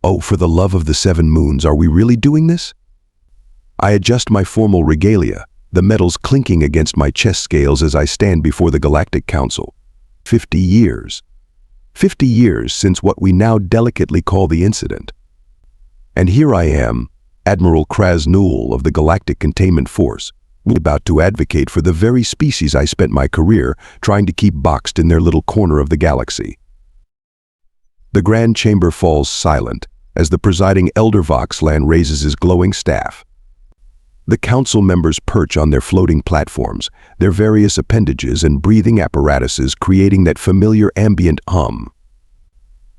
Oh, for the love of the 7 moons, are we really doing this? I adjust my formal regalia, the metals clinking against my chest scales as I stand before the Galactic Council. 50 years. 50 years since what we now delicately call the incident. And here I am, Admiral Kraz'Nul of the Galactic Containment Force, about to advocate for the very species I spent my career trying to keep boxed in their little corner of the galaxy. The Grand Chamber falls silent as the presiding Elder Voxland raises his glowing staff. The council members perch on their floating platforms, their various appendages and breathing apparatuses creating that familiar ambient hum.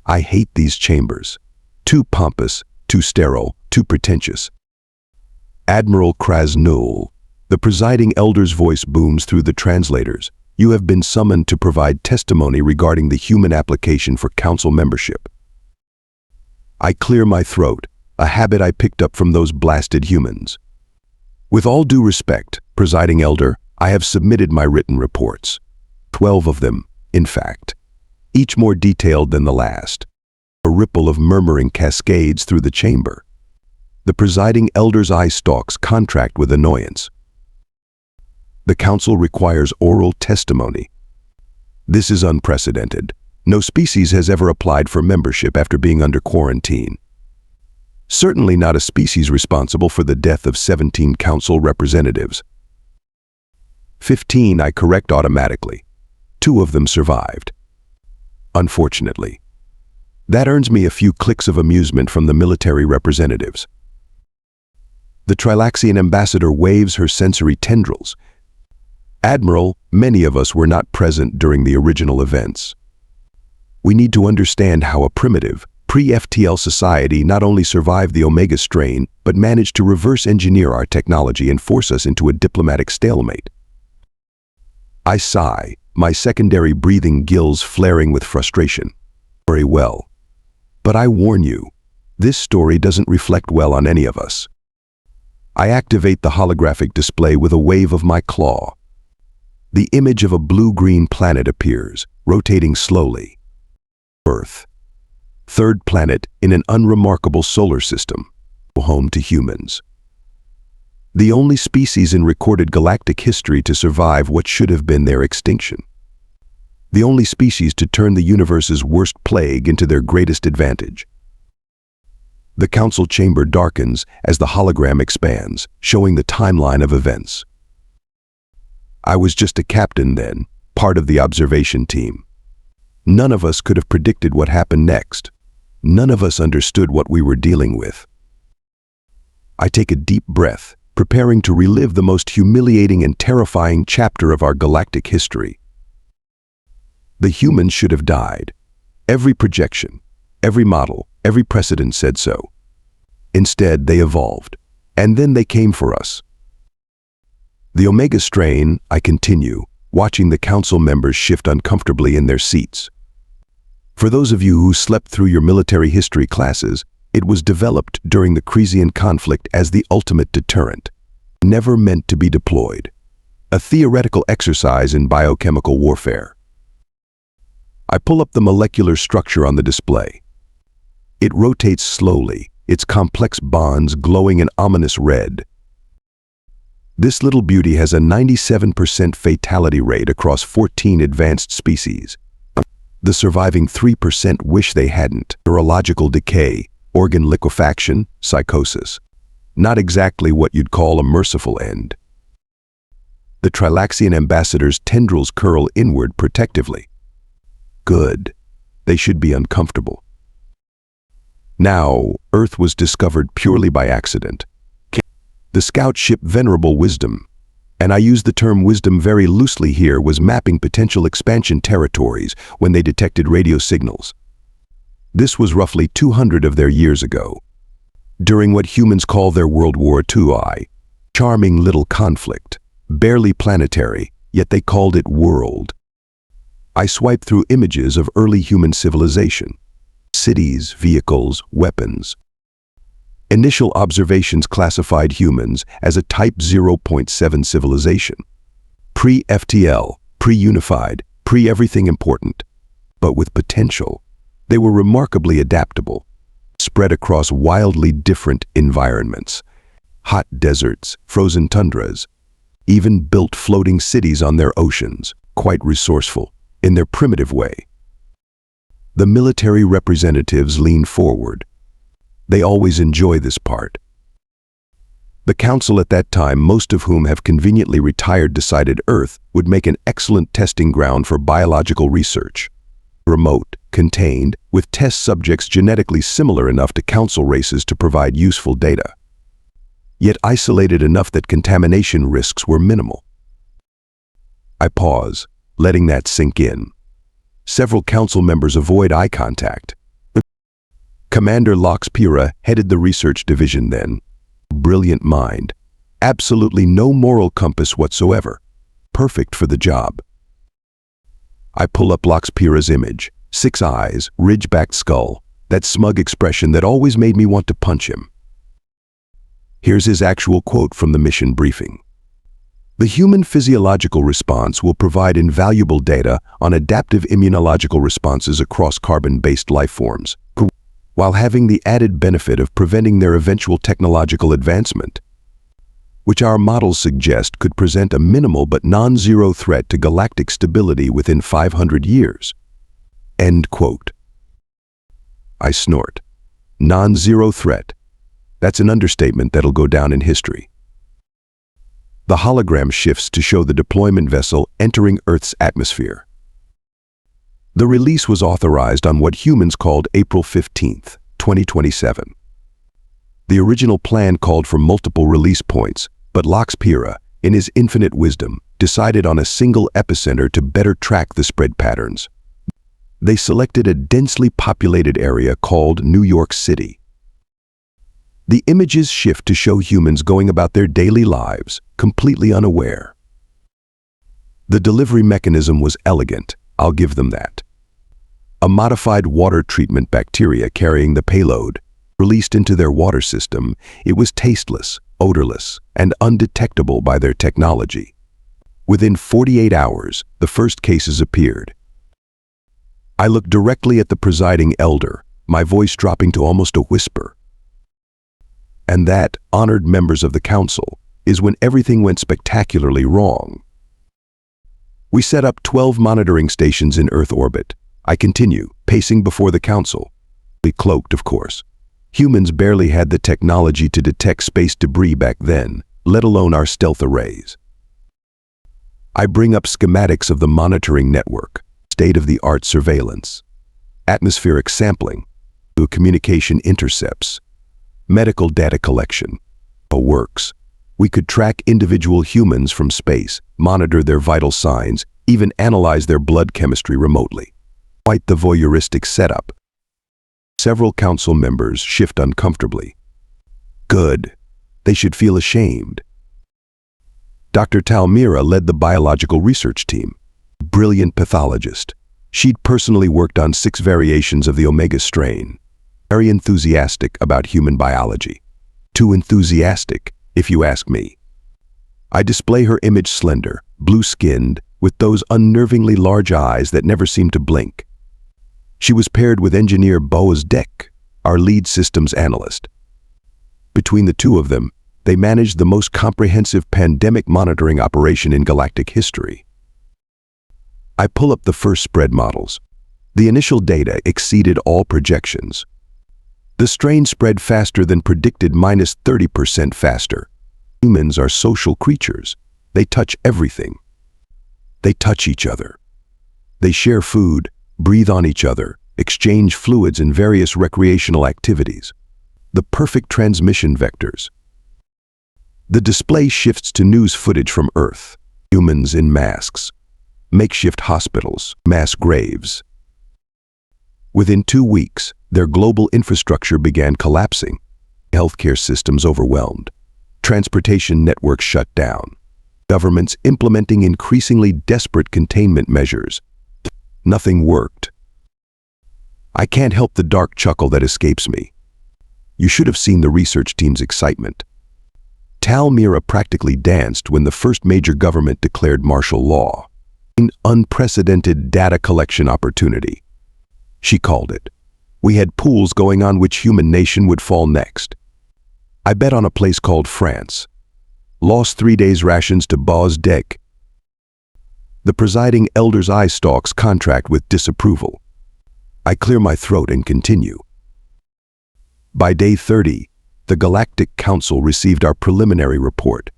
I hate these chambers. Too pompous, too sterile, too pretentious. Admiral Kraz'Nul, the presiding elder's voice booms through the translators. You have been summoned to provide testimony regarding the human application for council membership. I clear my throat, a habit I picked up from those blasted humans. With all due respect, presiding elder, I have submitted my written reports. 12 of them, in fact. Each more detailed than the last. A ripple of murmuring cascades through the chamber. The presiding elder's eye stalks contract with annoyance. The council requires oral testimony. This is unprecedented. No species has ever applied for membership after being under quarantine. Certainly not a species responsible for the death of 17 council representatives. 15 I correct automatically. 2 of them survived. Unfortunately. That earns me a few clicks of amusement from the military representatives. The Trilaxian ambassador waves her sensory tendrils. Admiral, many of us were not present during the original events. We need to understand how a primitive, pre-FTL society not only survived the Omega strain, but managed to reverse engineer our technology and force us into a diplomatic stalemate. I sigh, my secondary breathing gills flaring with frustration. Very well. But I warn you, this story doesn't reflect well on any of us. I activate the holographic display with a wave of my claw. The image of a blue-green planet appears, rotating slowly. Earth. 3rd planet in an unremarkable solar system, home to humans. The only species in recorded galactic history to survive what should have been their extinction. The only species to turn the universe's worst plague into their greatest advantage. The council chamber darkens as the hologram expands, showing the timeline of events. I was just a captain then, part of the observation team. None of us could have predicted what happened next. None of us understood what we were dealing with. I take a deep breath, preparing to relive the most humiliating and terrifying chapter of our galactic history. The humans should have died. Every projection, every model, every precedent said so. Instead, they evolved, and then they came for us. The Omega strain, I continue, watching the council members shift uncomfortably in their seats. For those of you who slept through your military history classes, it was developed during the Kresian conflict as the ultimate deterrent, never meant to be deployed. A theoretical exercise in biochemical warfare. I pull up the molecular structure on the display. It rotates slowly, its complex bonds glowing an ominous red. This little beauty has a 97% fatality rate across 14 advanced species. The surviving 3% wish they hadn't. Neurological decay, organ liquefaction, psychosis. Not exactly what you'd call a merciful end. The Trilaxian ambassador's tendrils curl inward protectively. Good. They should be uncomfortable. Now, Earth was discovered purely by accident. The scout ship Venerable Wisdom, and I use the term wisdom very loosely here, was mapping potential expansion territories when they detected radio signals. This was roughly 200 of their years ago, during what humans call their World War II. Charming little conflict, barely planetary, yet they called it world. I swipe through images of early human civilization. Cities, vehicles, weapons. Initial observations classified humans as a Type 0.7 civilization. Pre-FTL, pre-unified, pre-everything important. But with potential, they were remarkably adaptable. spread across wildly different environments. Hot deserts, frozen tundras, even built floating cities on their oceans, quite resourceful, in their primitive way. The military representatives lean forward. They always enjoy this part. The council at that time, most of whom have conveniently retired, decided Earth would make an excellent testing ground for biological research. Remote, contained, with test subjects genetically similar enough to council races to provide useful data. Yet isolated enough that contamination risks were minimal. I pause, letting that sink in. Several council members avoid eye contact. Commander Loxpira headed the research division then. Brilliant mind. Absolutely no moral compass whatsoever. Perfect for the job. I pull up Loxpira's image. 6 eyes, ridge-backed skull, that smug expression that always made me want to punch him. Here's his actual quote from the mission briefing. The human physiological response will provide invaluable data on adaptive immunological responses across carbon-based life forms, while having the added benefit of preventing their eventual technological advancement, which our models suggest could present a minimal but non-zero threat to galactic stability within 500 years. End quote. I snort. Non-zero threat. That's an understatement that'll go down in history. The hologram shifts to show the deployment vessel entering Earth's atmosphere. The release was authorized on what humans called April 15, 2027. The original plan called for multiple release points, but Loxpira, in his infinite wisdom, decided on a single epicenter to better track the spread patterns. They selected a densely populated area called New York City. The images shift to show humans going about their daily lives, completely unaware. The delivery mechanism was elegant, I'll give them that. A modified water treatment bacteria carrying the payload, released into their water system, it was tasteless, odorless, and undetectable by their technology. Within 48 hours, the first cases appeared. I looked directly at the presiding elder, my voice dropping to almost a whisper. And that, honored members of the council, is when everything went spectacularly wrong. We set up 12 monitoring stations in Earth orbit. I continue, pacing before the council. Cloaked, of course. Humans barely had the technology to detect space debris back then, let alone our stealth arrays. I bring up schematics of the monitoring network, state-of-the-art surveillance, atmospheric sampling, communication intercepts, medical data collection. Works. We could track individual humans from space, monitor their vital signs, even analyze their blood chemistry remotely. Quite the voyeuristic setup. Several council members shift uncomfortably. Good. They should feel ashamed. Dr. Talmira led the biological research team. Brilliant pathologist. She'd personally worked on 6 variations of the Omega strain. Very enthusiastic about human biology. Too enthusiastic, if you ask me. I display her image slender, blue-skinned, with those unnervingly large eyes that never seem to blink. She was paired with engineer Boaz Deck, our lead systems analyst. Between the two of them, they managed the most comprehensive pandemic monitoring operation in galactic history. I pull up the first spread models. The initial data exceeded all projections. The strain spread faster than predicted, minus 30% faster. Humans are social creatures. They touch everything. They touch each other. They share food, breathe on each other, exchange fluids in various recreational activities. The perfect transmission vectors. The display shifts to news footage from Earth. Humans in masks. Makeshift hospitals, mass graves. Within 2 weeks, their global infrastructure began collapsing. Healthcare systems overwhelmed. Transportation networks shut down. Governments implementing increasingly desperate containment measures. Nothing worked. I can't help the dark chuckle that escapes me. You should have seen the research team's excitement. Talmira practically danced when the first major government declared martial law. An unprecedented data collection opportunity. She called it We had pools going on which human nation would fall next. I bet on a place called France. Lost 3 days' rations to Boz Deck. The presiding elder's eye stalks contract with disapproval. I clear my throat and continue. By day 30, the Galactic Council received our preliminary report.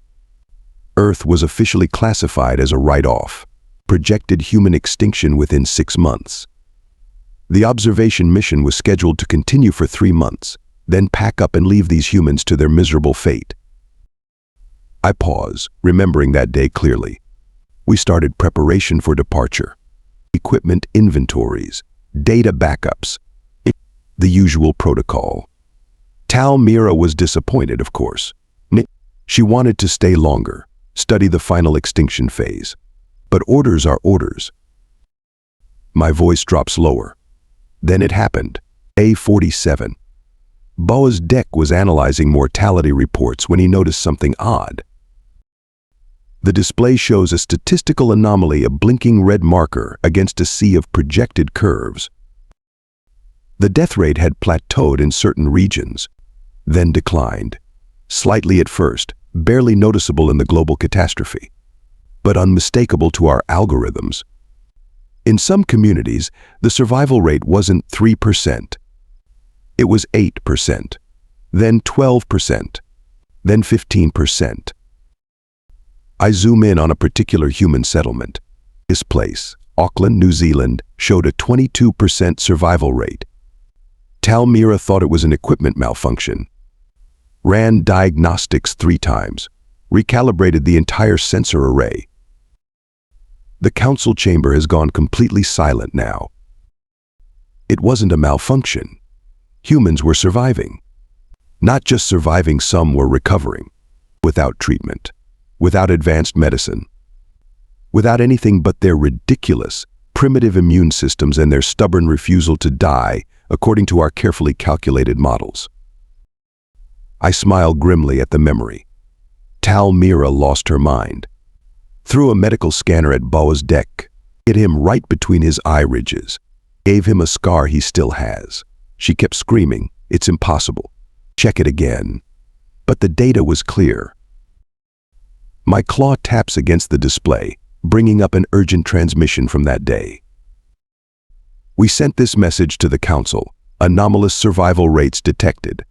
Earth was officially classified as a write-off. Projected human extinction within 6 months. The observation mission was scheduled to continue for 3 months, then pack up and leave these humans to their miserable fate. I pause, remembering that day clearly. We started preparation for departure. Equipment inventories, data backups, the usual protocol. Tal Mira was disappointed, of course. She wanted to stay longer, study the final extinction phase. But orders are orders. My voice drops lower. Then it happened. A47. Boaz Deck was analyzing mortality reports when he noticed something odd. The display shows a statistical anomaly, a blinking red marker against a sea of projected curves. The death rate had plateaued in certain regions, then declined. Slightly at first, barely noticeable in the global catastrophe, but unmistakable to our algorithms. In some communities, the survival rate wasn't 3%. It was 8%, then 12%, then 15%. I zoom in on a particular human settlement. This place, Auckland, New Zealand, showed a 22% survival rate. Tal Mira thought it was an equipment malfunction. Ran diagnostics 3 times, recalibrated the entire sensor array. The council chamber has gone completely silent now. It wasn't a malfunction. Humans were surviving. Not just surviving, some were recovering. Without treatment, without advanced medicine, without anything but their ridiculous, primitive immune systems and their stubborn refusal to die according to our carefully calculated models. I smile grimly at the memory. Tal Mira lost her mind. Threw a medical scanner at Boaz Deck, hit him right between his eye ridges, gave him a scar he still has. She kept screaming, "It's impossible. Check it again." But the data was clear. My claw taps against the display, bringing up an urgent transmission from that day. We sent this message to the council. Anomalous survival rates detected.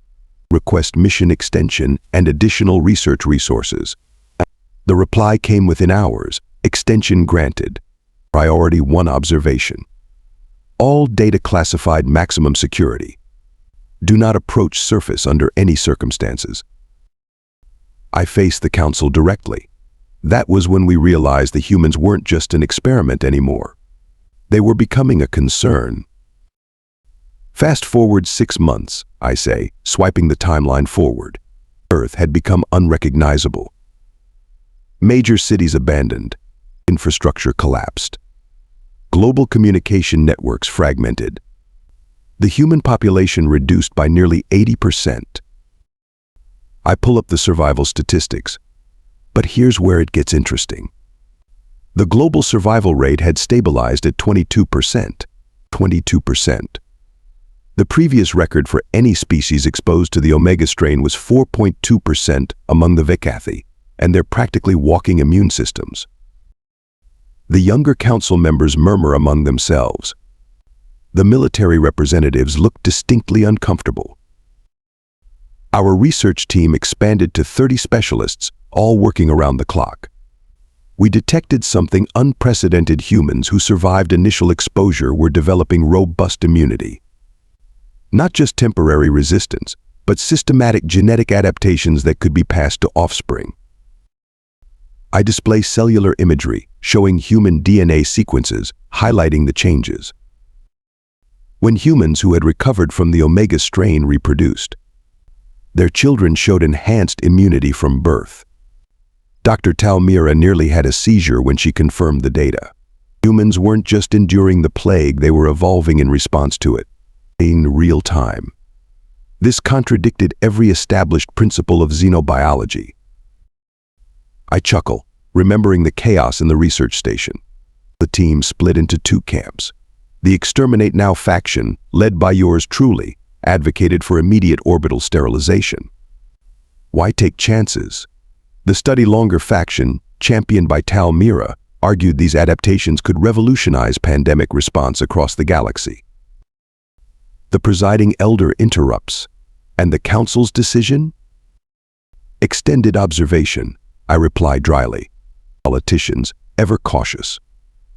Request mission extension and additional research resources. The reply came within hours. Extension granted. Priority 1 observation. All data classified maximum security. Do not approach surface under any circumstances. I faced the council directly. That was when we realized the humans weren't just an experiment anymore. They were becoming a concern. Fast forward 6 months, I say, swiping the timeline forward. Earth had become unrecognizable. Major cities abandoned. Infrastructure collapsed. Global communication networks fragmented. The human population reduced by nearly 80%. I pull up the survival statistics. But here's where it gets interesting. The global survival rate had stabilized at 22%. 22%. The previous record for any species exposed to the Omega strain was 4.2% among the Vekathi, and they're practically walking immune systems. The younger council members murmur among themselves. The military representatives look distinctly uncomfortable. Our research team expanded to 30 specialists, all working around the clock. We detected something unprecedented. Humans who survived initial exposure were developing robust immunity. Not just temporary resistance, but systematic genetic adaptations that could be passed to offspring. I display cellular imagery showing human DNA sequences, highlighting the changes. When humans who had recovered from the Omega strain reproduced, their children showed enhanced immunity from birth. Dr. Tal Mira nearly had a seizure when she confirmed the data. Humans weren't just enduring the plague, they were evolving in response to it, in real time. This contradicted every established principle of xenobiology. I chuckle, remembering the chaos in the research station. The team split into 2 camps. The Exterminate Now faction, led by yours truly, advocated for immediate orbital sterilization. Why take chances? The Study Longer faction, championed by Tal Mira, argued these adaptations could revolutionize pandemic response across the galaxy. The presiding elder interrupts. And the Council's decision? Extended observation, I reply dryly. Politicians, ever cautious.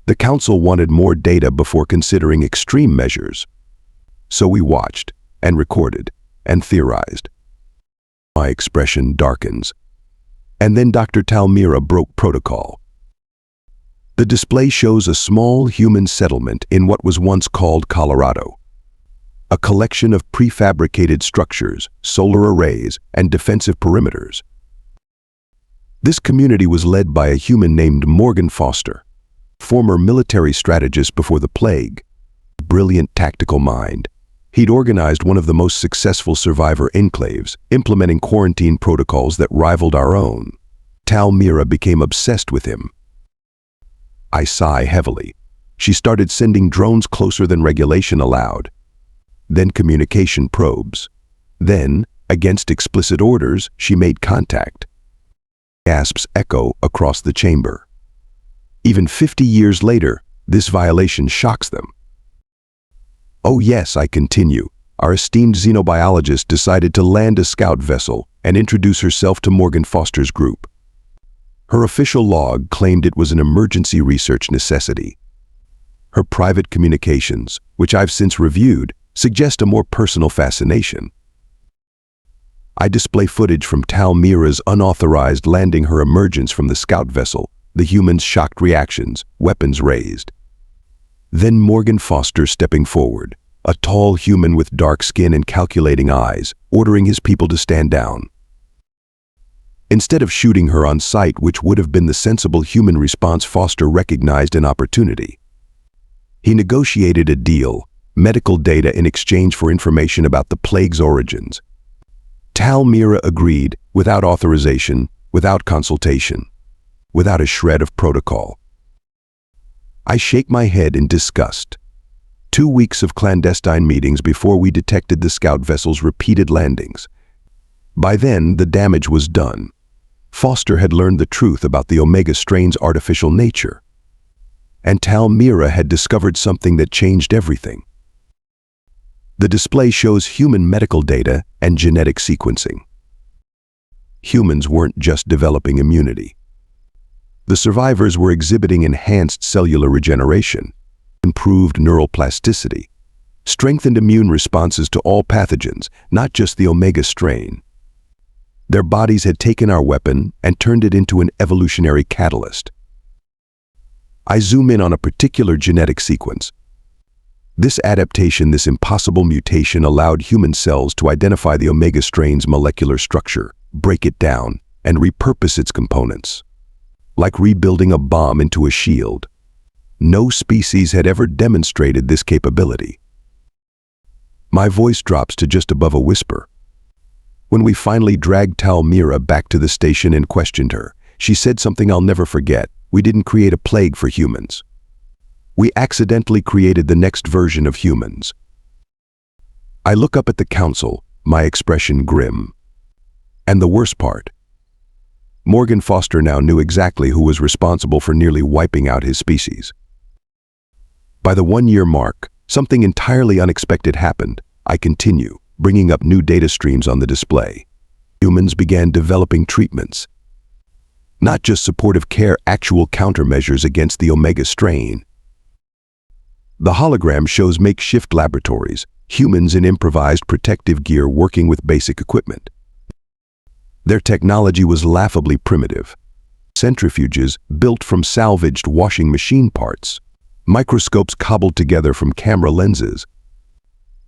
The Council wanted more data before considering extreme measures. So we watched, and recorded, and theorized. My expression darkens. And then Dr. Tal Mira broke protocol. The display shows a small human settlement in what was once called Colorado. A collection of prefabricated structures, solar arrays, and defensive perimeters. This community was led by a human named Morgan Foster, former military strategist before the plague. Brilliant tactical mind. He'd organized one of the most successful survivor enclaves, implementing quarantine protocols that rivaled our own. Tal Mira became obsessed with him. I sigh heavily. She started sending drones closer than regulation allowed. Then communication probes. Then, against explicit orders, she made contact. Gasps echo across the chamber. Even 50 years later, this violation shocks them. Oh yes, I continue. Our esteemed xenobiologist decided to land a scout vessel and introduce herself to Morgan Foster's group. Her official log claimed it was an emergency research necessity. Her private communications, which I've since reviewed, suggest a more personal fascination. I display footage from Tal Mira's unauthorized landing, her emergence from the scout vessel, the humans' shocked reactions, weapons raised. Then Morgan Foster stepping forward, a tall human with dark skin and calculating eyes, ordering his people to stand down. Instead of shooting her on sight, which would have been the sensible human response, Foster recognized an opportunity. He negotiated a deal, medical data in exchange for information about the plague's origins. Tal Mira agreed, without authorization, without consultation, without a shred of protocol. I shake my head in disgust. 2 weeks of clandestine meetings before we detected the scout vessel's repeated landings. By then, the damage was done. Foster had learned the truth about the Omega strain's artificial nature. And Tal Mira had discovered something that changed everything. The display shows human medical data and genetic sequencing. Humans weren't just developing immunity. The survivors were exhibiting enhanced cellular regeneration, improved neural plasticity, strengthened immune responses to all pathogens, not just the Omega strain. Their bodies had taken our weapon and turned it into an evolutionary catalyst. I zoom in on a particular genetic sequence. This adaptation, this impossible mutation, allowed human cells to identify the Omega strain's molecular structure, break it down, and repurpose its components. Like rebuilding a bomb into a shield. No species had ever demonstrated this capability. My voice drops to just above a whisper. When we finally dragged Tal Mira back to the station and questioned her, she said something I'll never forget. We didn't create a plague for humans. We accidentally created the next version of humans. I look up at the Council, my expression grim. And the worst part. Morgan Foster now knew exactly who was responsible for nearly wiping out his species. By the 1-year mark, something entirely unexpected happened. I continue, bringing up new data streams on the display. Humans began developing treatments. Not just supportive care, actual countermeasures against the Omega strain. The hologram shows makeshift laboratories, humans in improvised protective gear working with basic equipment. Their technology was laughably primitive. Centrifuges built from salvaged washing machine parts, microscopes cobbled together from camera lenses.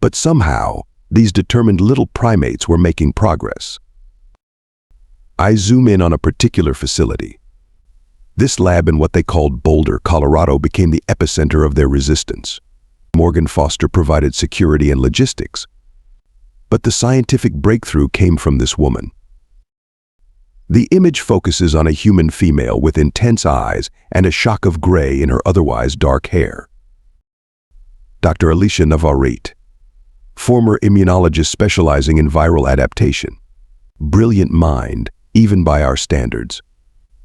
But somehow, these determined little primates were making progress. I zoom in on a particular facility. This lab in what they called Boulder, Colorado, became the epicenter of their resistance. Morgan Foster provided security and logistics. But the scientific breakthrough came from this woman. The image focuses on a human female with intense eyes and a shock of gray in her otherwise dark hair. Dr. Alicia Navarrete, former immunologist specializing in viral adaptation. Brilliant mind, even by our standards.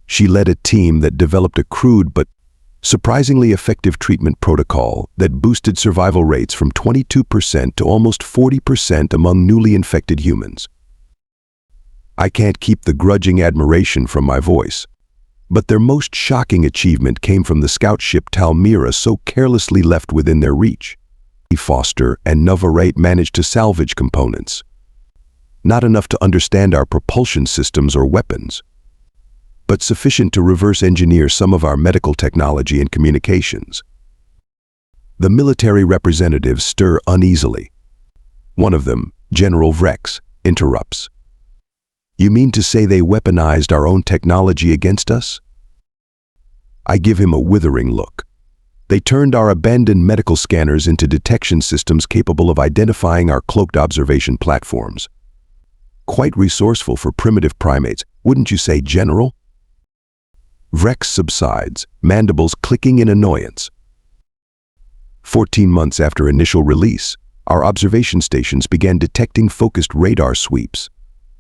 She led a team that developed a crude but surprisingly effective treatment protocol that boosted survival rates from 22% to almost 40% among newly infected humans. I can't keep the grudging admiration from my voice, but their most shocking achievement came from the scout ship Talmira, so carelessly left within their reach. Foster and Navarrete managed to salvage components, not enough to understand our propulsion systems or weapons, but sufficient to reverse engineer some of our medical technology and communications. The military representatives stir uneasily. One of them, General Vrex, interrupts. "You mean to say they weaponized our own technology against us?" I give him a withering look. They turned our abandoned medical scanners into detection systems capable of identifying our cloaked observation platforms. Quite resourceful for primitive primates, wouldn't you say, General? Vrex subsides, mandibles clicking in annoyance. 14 months after initial release, our observation stations began detecting focused radar sweeps.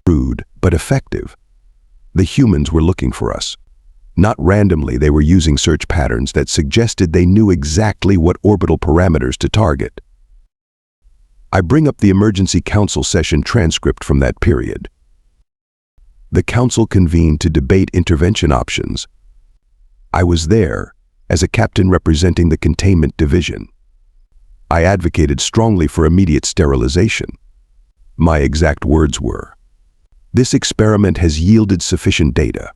Rude, but effective. The humans were looking for us. Not randomly, they were using search patterns that suggested they knew exactly what orbital parameters to target. I bring up the emergency council session transcript from that period. The council convened to debate intervention options. I was there as a captain representing the containment division. I advocated strongly for immediate sterilization. My exact words were, "This experiment has yielded sufficient data.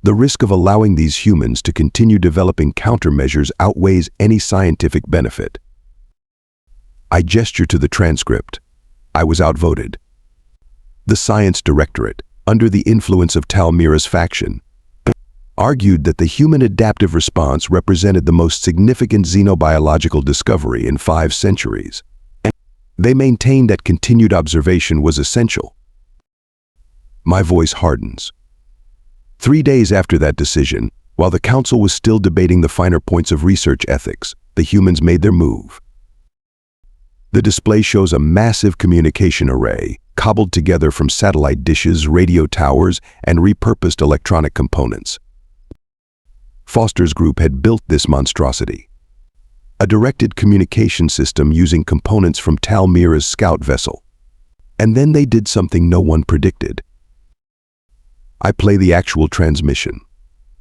The risk of allowing these humans to continue developing countermeasures outweighs any scientific benefit." I gesture to the transcript. I was outvoted. The Science Directorate, under the influence of Talmira's faction, argued that the human adaptive response represented the most significant xenobiological discovery in 5 centuries. They maintained that continued observation was essential. My voice hardens. 3 days after that decision, while the council was still debating the finer points of research ethics, the humans made their move. The display shows a massive communication array, cobbled together from satellite dishes, radio towers, and repurposed electronic components. Foster's group had built this monstrosity. A directed communication system using components from Talmira's scout vessel. And then they did something no one predicted. I play the actual transmission.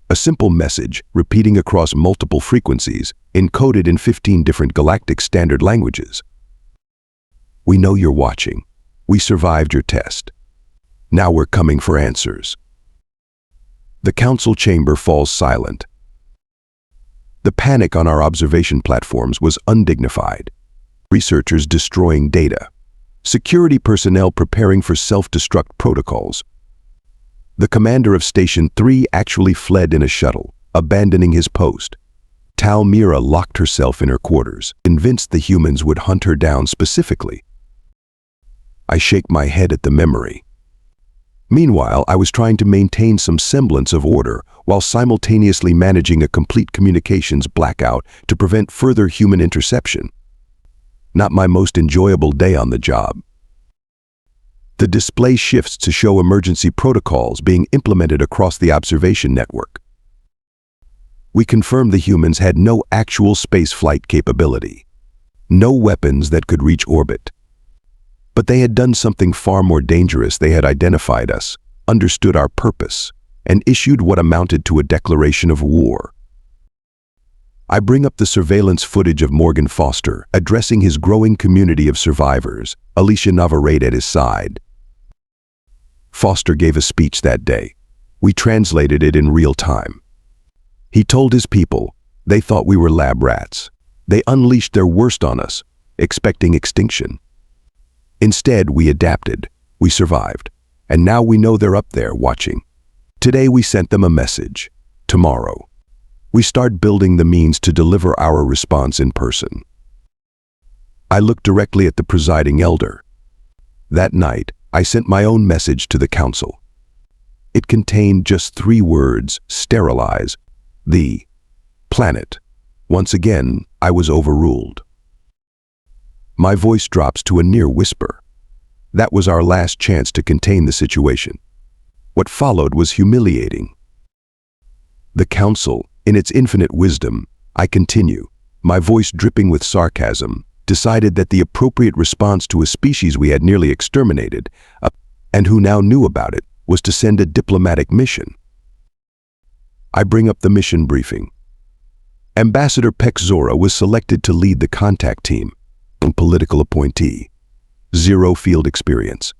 A simple message, repeating across multiple frequencies, encoded in 15 different galactic standard languages. "We know you're watching. We survived your test. Now we're coming for answers." The council chamber falls silent. The panic on our observation platforms was undignified. Researchers destroying data. Security personnel preparing for self-destruct protocols. The commander of Station 3 actually fled in a shuttle, abandoning his post. Talmira locked herself in her quarters, convinced the humans would hunt her down specifically. I shake my head at the memory. Meanwhile, I was trying to maintain some semblance of order while simultaneously managing a complete communications blackout to prevent further human interception. Not my most enjoyable day on the job. The display shifts to show emergency protocols being implemented across the observation network. We confirmed the humans had no actual spaceflight capability, no weapons that could reach orbit. But they had done something far more dangerous. They had identified us, understood our purpose, and issued what amounted to a declaration of war. I bring up the surveillance footage of Morgan Foster addressing his growing community of survivors, Alicia Navarrete at his side. Foster gave a speech that day. We translated it in real time. He told his people they thought we were lab rats. They unleashed their worst on us, expecting extinction. Instead, we adapted, we survived, and now we know they're up there watching. Today we sent them a message. Tomorrow, we start building the means to deliver our response in person. I looked directly at the presiding elder. That night, I sent my own message to the council. It contained just 3 words: sterilize the planet. Once again, I was overruled. My voice drops to a near whisper. That was our last chance to contain the situation. What followed was humiliating. The Council, in its infinite wisdom, I continue, my voice dripping with sarcasm, decided that the appropriate response to a species we had nearly exterminated, and who now knew about it, was to send a diplomatic mission. I bring up the mission briefing. Ambassador Kraz'Nul was selected to lead the contact team, a political appointee. 0 field experience,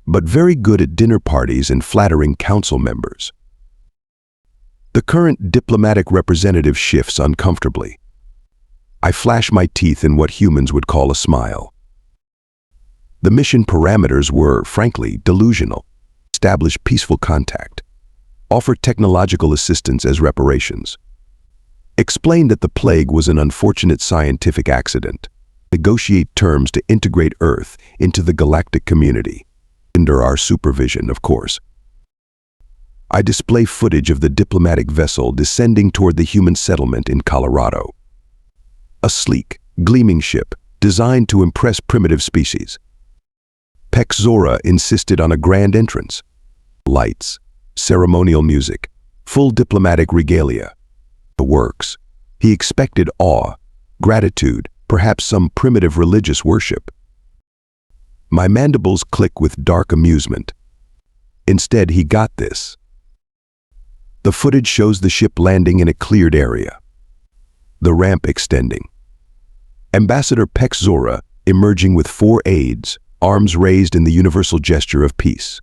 but very good at dinner parties and flattering council members. The current diplomatic representative shifts uncomfortably. I flash my teeth in what humans would call a smile. The mission parameters were, frankly, delusional. Establish peaceful contact. Offer technological assistance as reparations. Explain that the plague was an unfortunate scientific accident. Negotiate terms to integrate Earth into the galactic community. Under our supervision, of course. I display footage of the diplomatic vessel descending toward the human settlement in Colorado. A sleek, gleaming ship designed to impress primitive species. Kraz'Nul insisted on a grand entrance. Lights, ceremonial music, full diplomatic regalia. The works. He expected awe, gratitude, perhaps some primitive religious worship. My mandibles click with dark amusement. Instead, he got this. The footage shows the ship landing in a cleared area. The ramp extending. Ambassador Kraz'Nul emerging with 4 aides, arms raised in the universal gesture of peace.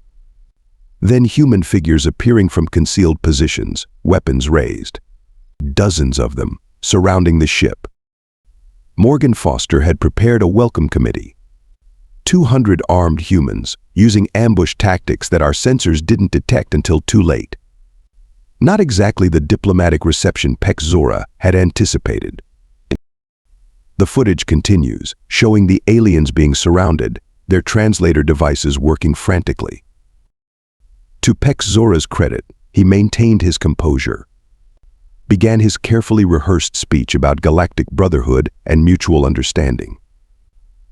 Then human figures appearing from concealed positions, weapons raised. Dozens of them, surrounding the ship. Morgan Foster had prepared a welcome committee. 200 armed humans, using ambush tactics that our sensors didn't detect until too late. Not exactly the diplomatic reception Kraz'Nul had anticipated. The footage continues, showing the aliens being surrounded, their translator devices working frantically. To Kraz'Nul's credit, he maintained his composure. Began his carefully rehearsed speech about galactic brotherhood and mutual understanding.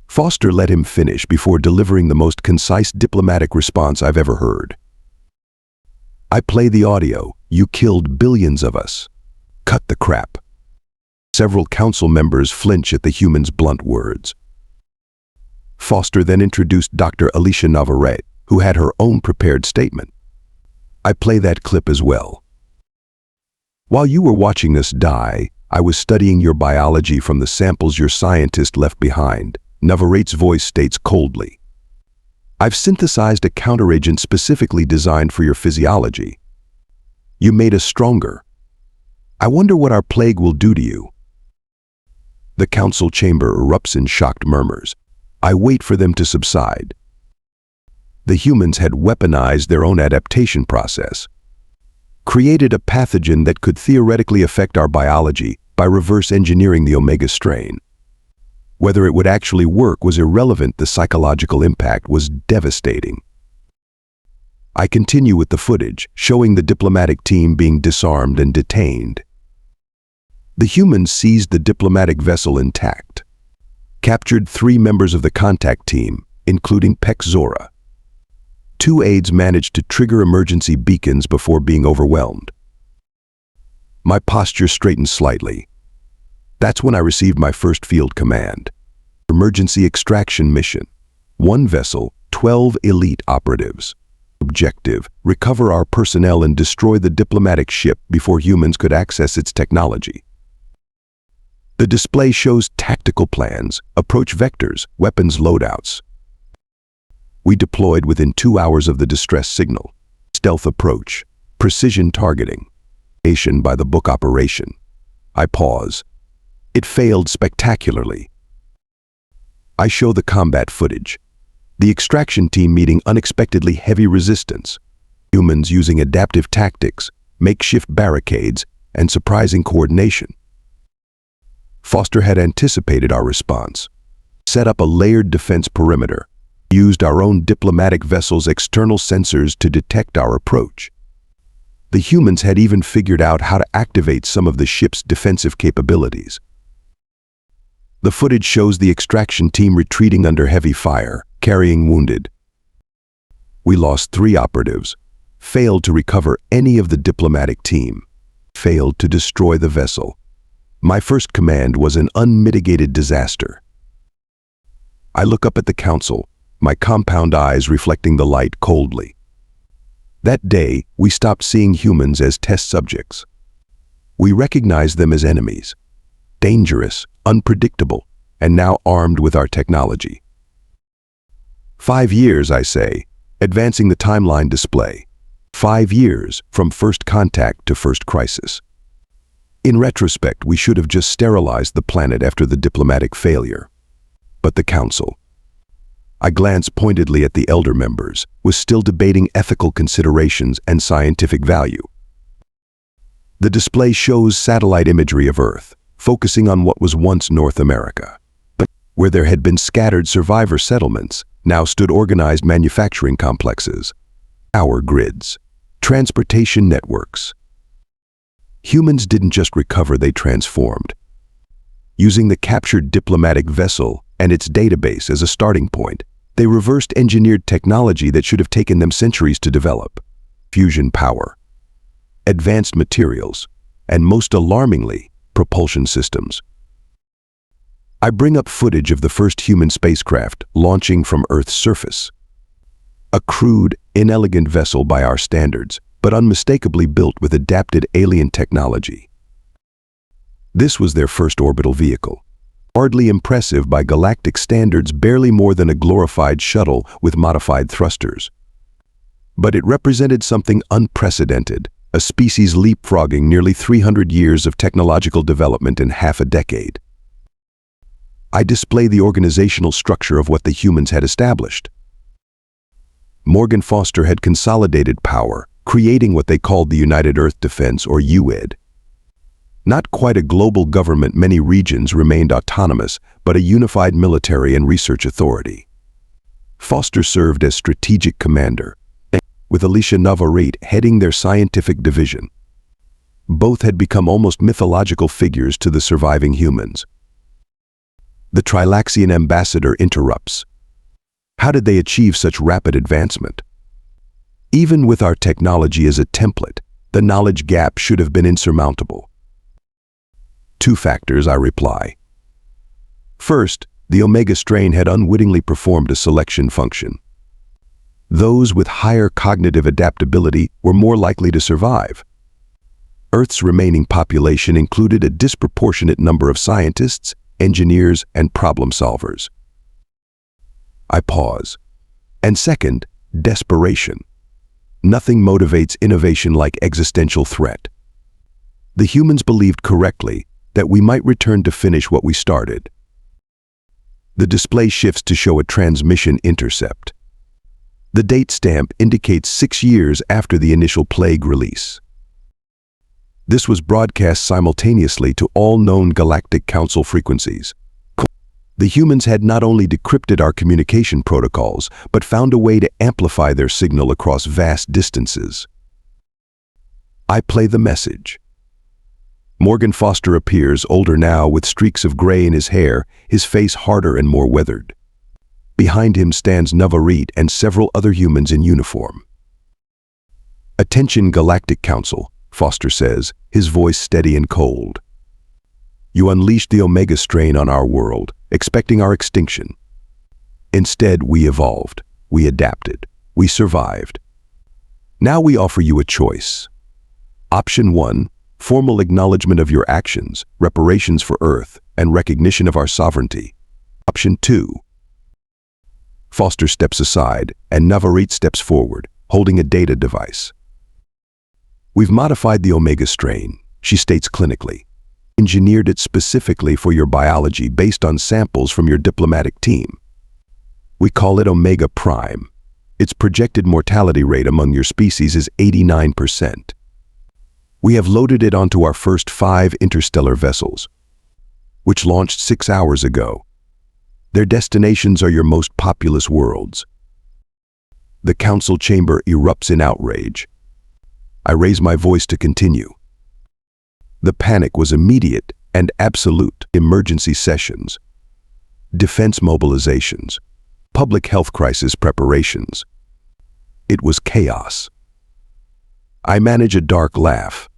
Foster let him finish before delivering the most concise diplomatic response I've ever heard. I play the audio. You killed billions of us. Cut the crap. Several council members flinch at the human's blunt words. Foster then introduced Dr. Alicia Navarrete, who had her own prepared statement. I play that clip as well. While you were watching us die, I was studying your biology from the samples your scientist left behind, Navarrete's voice states coldly. I've synthesized a counteragent specifically designed for your physiology. You made us stronger. I wonder what our plague will do to you. The council chamber erupts in shocked murmurs. I wait for them to subside. The humans had weaponized their own adaptation process. Created a pathogen that could theoretically affect our biology by reverse engineering the Omega strain. Whether it would actually work was irrelevant. The psychological impact was devastating. I continue with the footage, showing the diplomatic team being disarmed and detained. The humans seized the diplomatic vessel intact. Captured 3 members of the contact team, including Kraz'Nul. 2 aides managed to trigger emergency beacons before being overwhelmed. My posture straightened slightly. That's when I received my first field command. Emergency extraction mission. 1 vessel, 12 elite operatives. Objective, recover our personnel and destroy the diplomatic ship before humans could access its technology. The display shows tactical plans, approach vectors, weapons loadouts. We deployed within 2 hours of the distress signal. Stealth approach, precision targeting, by the book operation. I pause. It failed spectacularly. I show the combat footage. The extraction team meeting unexpectedly heavy resistance. Humans using adaptive tactics, makeshift barricades, and surprising coordination. Foster had anticipated our response. Set up a layered defense perimeter. Used our own diplomatic vessel's external sensors to detect our approach. The humans had even figured out how to activate some of the ship's defensive capabilities. The footage shows the extraction team retreating under heavy fire, carrying wounded. We lost 3 operatives, failed to recover any of the diplomatic team, failed to destroy the vessel. My first command was an unmitigated disaster. I look up at the council, my compound eyes reflecting the light coldly. That day, we stopped seeing humans as test subjects. We recognized them as enemies, dangerous, unpredictable, and now armed with our technology. 5 years, I say, advancing the timeline display. 5 years from first contact to first crisis. In retrospect, we should have just sterilized the planet after the diplomatic failure. But the council, I glanced pointedly at the elder members, was still debating ethical considerations and scientific value. The display shows satellite imagery of Earth, focusing on what was once North America. But where there had been scattered survivor settlements, now stood organized manufacturing complexes, power grids, transportation networks. Humans didn't just recover, they transformed. Using the captured diplomatic vessel and its database as a starting point, they reversed engineered technology that should have taken them centuries to develop. Fusion power, advanced materials, and most alarmingly, propulsion systems. I bring up footage of the first human spacecraft launching from Earth's surface. A crude, inelegant vessel by our standards, but unmistakably built with adapted alien technology. This was their first orbital vehicle. Hardly impressive by galactic standards, barely more than a glorified shuttle with modified thrusters. But it represented something unprecedented, a species leapfrogging nearly 300 years of technological development in half a decade. I display the organizational structure of what the humans had established. Morgan Foster had consolidated power, creating what they called the United Earth Defense, or UED. Not quite a global government, many regions remained autonomous, but a unified military and research authority. Foster served as strategic commander, with Alicia Navarrete heading their scientific division. Both had become almost mythological figures to the surviving humans. The Trilaxian ambassador interrupts. How did they achieve such rapid advancement? Even with our technology as a template, the knowledge gap should have been insurmountable. 2 factors, I reply. First, the Omega strain had unwittingly performed a selection function. Those with higher cognitive adaptability were more likely to survive. Earth's remaining population included a disproportionate number of scientists, engineers, and problem solvers. I pause. And second, desperation. Nothing motivates innovation like existential threat. The humans believed correctly that we might return to finish what we started. The display shifts to show a transmission intercept. The date stamp indicates 6 years after the initial Plague release. This was broadcast simultaneously to all known Galactic Council frequencies. The humans had not only decrypted our communication protocols, but found a way to amplify their signal across vast distances. I play the message. Morgan Foster appears, older now, with streaks of gray in his hair, his face harder and more weathered. Behind him stands Navarrete and several other humans in uniform. "Attention, Galactic Council," Foster says, his voice steady and cold. "You unleashed the Omega strain on our world, expecting our extinction. Instead, we evolved, we adapted, we survived. Now we offer you a choice. Option 1, formal acknowledgement of your actions, reparations for Earth, and recognition of our sovereignty. Option 2. Foster steps aside, and Navarrete steps forward, holding a data device. "We've modified the Omega strain," she states clinically. "Engineered it specifically for your biology based on samples from your diplomatic team. We call it Omega Prime. Its projected mortality rate among your species is 89%. We have loaded it onto our first 5 interstellar vessels, which launched 6 hours ago. Their destinations are your most populous worlds." The council chamber erupts in outrage. I raise my voice to continue. "The panic was immediate and absolute. Emergency sessions, defense mobilizations, public health crisis preparations. It was chaos. I manage a dark laugh.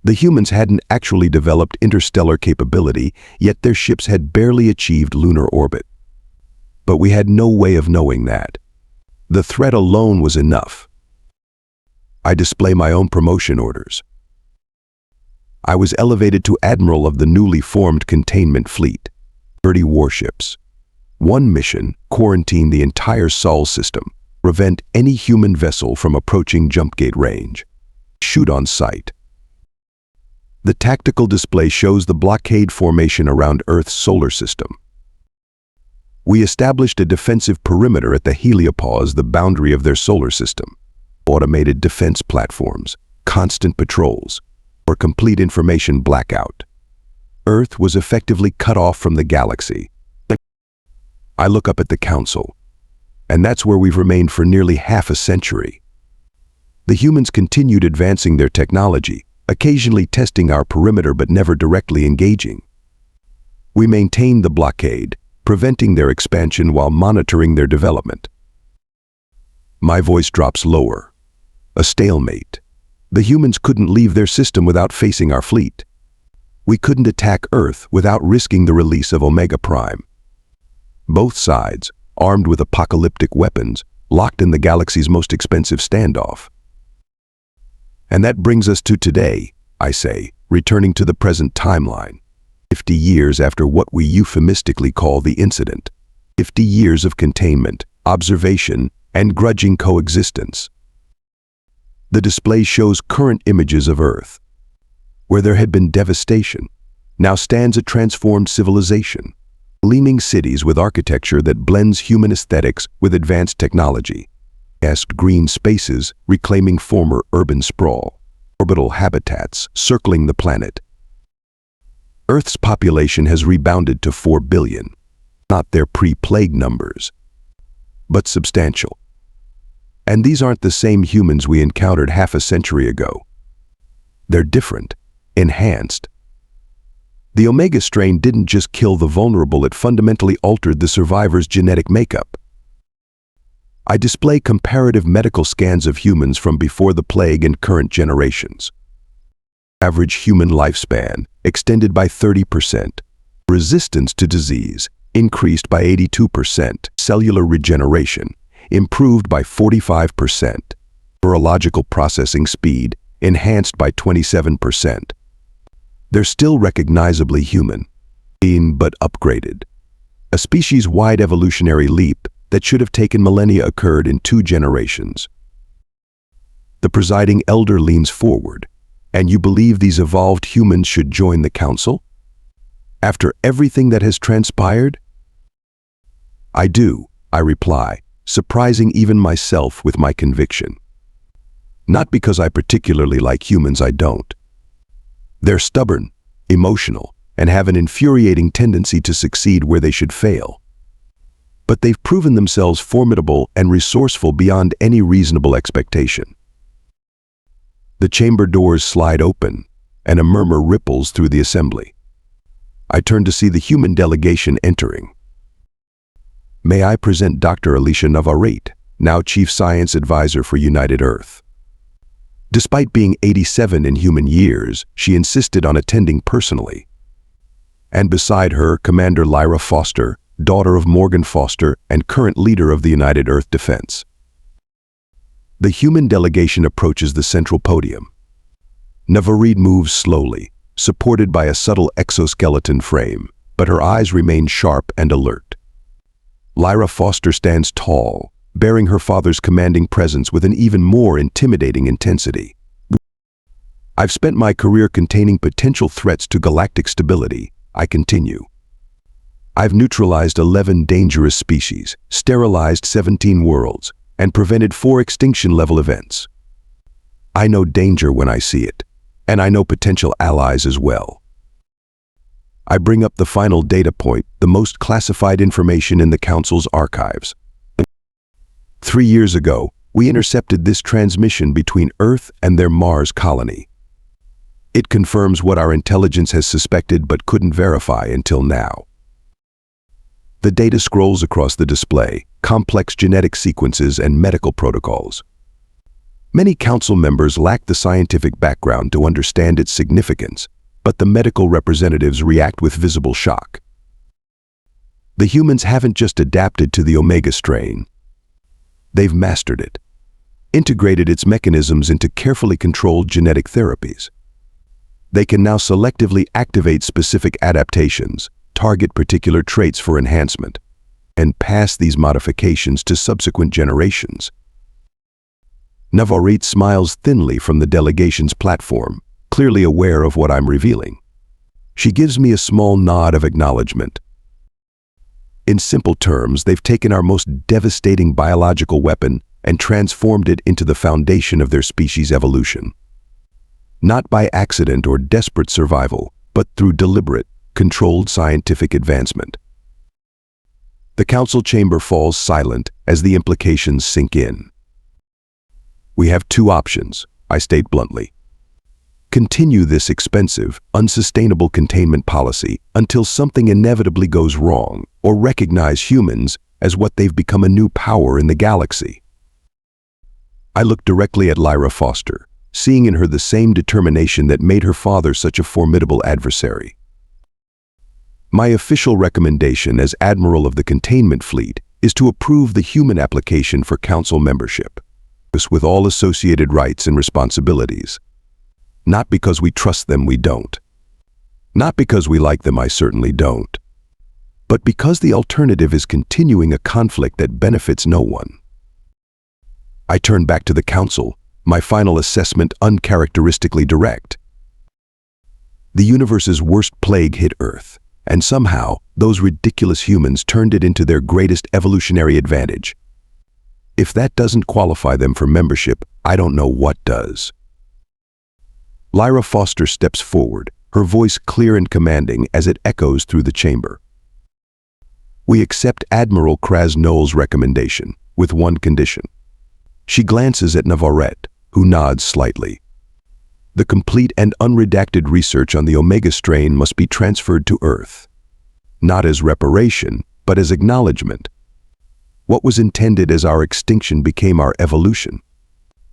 The humans hadn't actually developed interstellar capability, yet their ships had barely achieved lunar orbit. But we had no way of knowing that. The threat alone was enough. I display my own promotion orders. I was elevated to Admiral of the newly formed containment fleet. 30 warships. One mission: quarantine the entire Sol system. Prevent any human vessel from approaching jumpgate range. Shoot on sight. The tactical display shows the blockade formation around Earth's solar system. We established a defensive perimeter at the heliopause, the boundary of their solar system. Automated defense platforms, constant patrols, or complete information blackout. Earth was effectively cut off from the galaxy. I look up at the Council, and that's where we've remained for nearly half a century. The humans continued advancing their technology, occasionally testing our perimeter but never directly engaging. We maintained the blockade, preventing their expansion while monitoring their development. My voice drops lower. A stalemate. The humans couldn't leave their system without facing our fleet. We couldn't attack Earth without risking the release of Omega Prime. Both sides, armed with apocalyptic weapons, locked in the galaxy's most expensive standoff. And that brings us to today, I say, returning to the present timeline. 50 years after what we euphemistically call the incident. 50 years of containment, observation, and grudging coexistence. The display shows current images of Earth. Where there had been devastation, now stands a transformed civilization. Gleaming cities with architecture that blends human aesthetics with advanced technology. Vast green spaces reclaiming former urban sprawl. Orbital habitats circling the planet. Earth's population has rebounded to 4 billion. Not their pre-plague numbers, but substantial. And these aren't the same humans we encountered half a century ago. They're different, enhanced. The Omega strain didn't just kill the vulnerable, it fundamentally altered the survivors' genetic makeup. I display comparative medical scans of humans from before the plague and current generations. Average human lifespan extended by 30%. Resistance to disease increased by 82%. Cellular regeneration improved by 45%. Virological processing speed enhanced by 27%. They're still recognizably human, but upgraded. A species-wide evolutionary leap that should have taken millennia occurred in 2 generations. The presiding elder leans forward. And you believe these evolved humans should join the Council? After everything that has transpired? I do, I reply, surprising even myself with my conviction. Not because I particularly like humans, I don't. They're stubborn, emotional, and have an infuriating tendency to succeed where they should fail. But they've proven themselves formidable and resourceful beyond any reasonable expectation. The chamber doors slide open, and a murmur ripples through the assembly. I turn to see the human delegation entering. May I present Dr. Alicia Navarrete, now Chief Science Advisor for United Earth. Despite being 87 in human years, she insisted on attending personally. And beside her, Commander Lyra Foster, daughter of Morgan Foster and current leader of the United Earth Defense. The human delegation approaches the central podium. Navarrete moves slowly, supported by a subtle exoskeleton frame, but her eyes remain sharp and alert. Lyra Foster stands tall, bearing her father's commanding presence with an even more intimidating intensity. I've spent my career containing potential threats to galactic stability, I continue. I've neutralized 11 dangerous species, sterilized 17 worlds, and prevented 4 extinction-level events. I know danger when I see it, and I know potential allies as well. I bring up the final data point, the most classified information in the Council's archives. 3 years ago, we intercepted this transmission between Earth and their Mars colony. It confirms what our intelligence has suspected but couldn't verify until now. The data scrolls across the display, complex genetic sequences and medical protocols. Many council members lack the scientific background to understand its significance, but the medical representatives react with visible shock. The humans haven't just adapted to the Omega strain. They've mastered it, integrated its mechanisms into carefully controlled genetic therapies. They can now selectively activate specific adaptations, target particular traits for enhancement, and pass these modifications to subsequent generations. Navarrete smiles thinly from the delegation's platform, clearly aware of what I'm revealing. She gives me a small nod of acknowledgement. In simple terms, they've taken our most devastating biological weapon and transformed it into the foundation of their species' evolution. Not by accident or desperate survival, but through deliberate, controlled scientific advancement. The council chamber falls silent as the implications sink in. We have two options, I state bluntly. Continue this expensive, unsustainable containment policy until something inevitably goes wrong, or recognize humans as what they've become, a new power in the galaxy. I look directly at Lyra Foster, seeing in her the same determination that made her father such a formidable adversary. My official recommendation as Admiral of the Containment Fleet is to approve the human application for council membership, with all associated rights and responsibilities. Not because we trust them, we don't. Not because we like them, I certainly don't. But because the alternative is continuing a conflict that benefits no one. I turn back to the council, my final assessment uncharacteristically direct. The universe's worst plague hit Earth, and somehow those ridiculous humans turned it into their greatest evolutionary advantage. If that doesn't qualify them for membership, I don't know what does. Lyra Foster steps forward, her voice clear and commanding as it echoes through the chamber. We accept Admiral Kraz'Nul's recommendation, with one condition. She glances at Navarrete, who nods slightly. The complete and unredacted research on the Omega strain must be transferred to Earth. Not as reparation, but as acknowledgement. What was intended as our extinction became our evolution.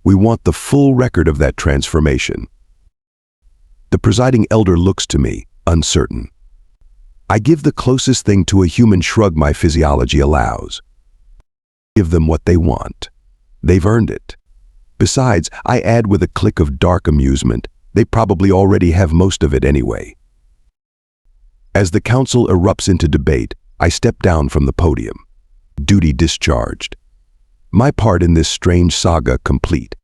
We want the full record of that transformation. The presiding elder looks to me, uncertain. I give the closest thing to a human shrug my physiology allows. Give them what they want. They've earned it. Besides, I add with a click of dark amusement, they probably already have most of it anyway. As the council erupts into debate, I step down from the podium. Duty discharged. My part in this strange saga complete.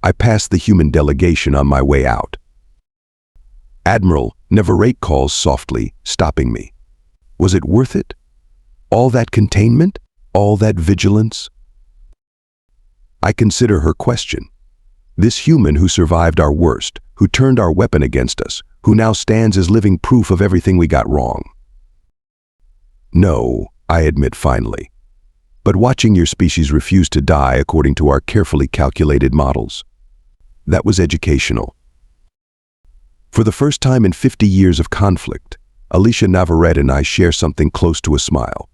I pass the human delegation on my way out. Admiral, Navarrete calls softly, stopping me. Was it worth it? All that containment? All that vigilance? I consider her question. This human who survived our worst, who turned our weapon against us, who now stands as living proof of everything we got wrong. No, I admit finally. But watching your species refuse to die according to our carefully calculated models, that was educational. For the first time in 50 years of conflict, Alicia Navarrete and I share something close to a smile.